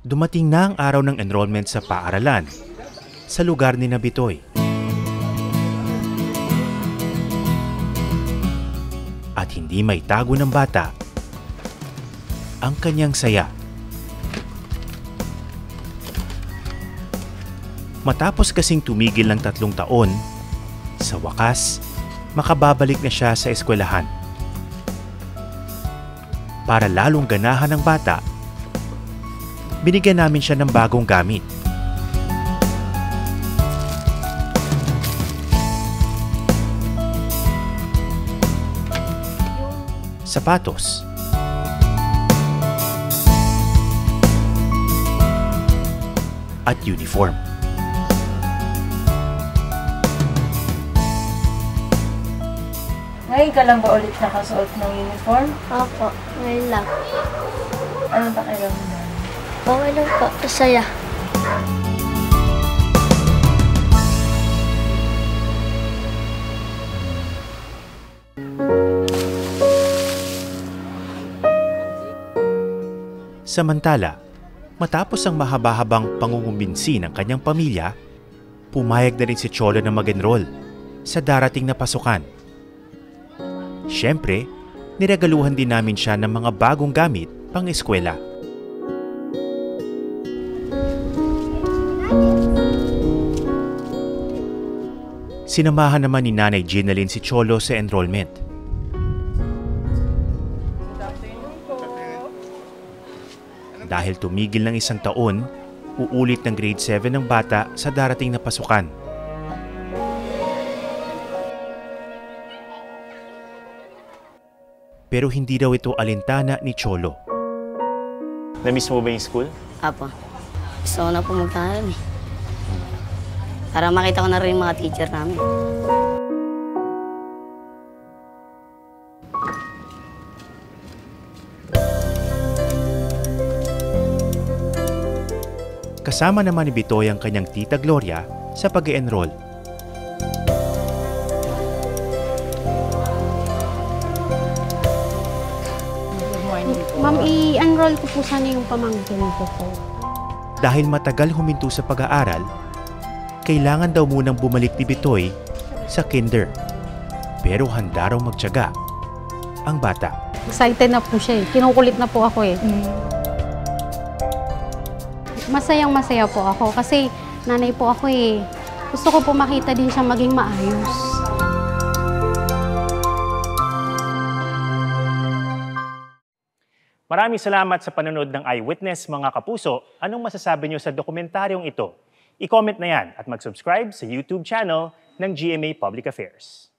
Dumating na ang araw ng enrollment sa paaralan, sa lugar ni Bitoy. At hindi may tago ng bata ang kanyang saya. Matapos kasing tumigil ng 3 taon, sa wakas, makababalik na siya sa eskwelahan. Para lalong ganahan ng bata, binigyan namin siya ng bagong gamit. Sapatos. At uniform. Ngayon ka lang ba ulit nakasuot ng uniform? Opo, ngayon lang. Anong pakiramdam? Okay lang po, masaya. Samantala, matapos ang mahaba-habang pangungumbinsi ng kanyang pamilya, pumayag na rin si Cholo na mag-enroll sa darating na pasukan. Siyempre, niregaluhan din namin siya ng mga bagong gamit pang-eskwela. Sinamahan naman ni Nanay Ginalyn si Cholo sa enrollment. Dahil tumigil ng 1 taon, uulit ng grade 7 ng bata sa darating na pasukan. Pero hindi daw ito alintana ni Cholo. Na-miss mo ba yung school? Apo, gusto ko na pumunta rin eh. Para makita ko na rin yung mga teacher namin. Kasama naman ni Bitoy ang kanyang tita Gloria sa pag-e-enroll. Ma'am, i-enroll ko po sana yung pamangkin ko po. Dahil matagal huminto sa pag-aaral, kailangan daw munang bumalik ni Bitoy sa kinder. Pero handa raw magtiyaga ang bata. Excited na po siya eh. Kinukulit na po ako eh. Masayang-masaya po ako kasi nanay po ako eh. Gusto ko po makita din siya maging maayos. Maraming salamat sa panonood ng Eyewitness, mga kapuso. Anong masasabi niyo sa dokumentaryong ito? I-comment na yan at mag-subscribe sa YouTube channel ng GMA Public Affairs.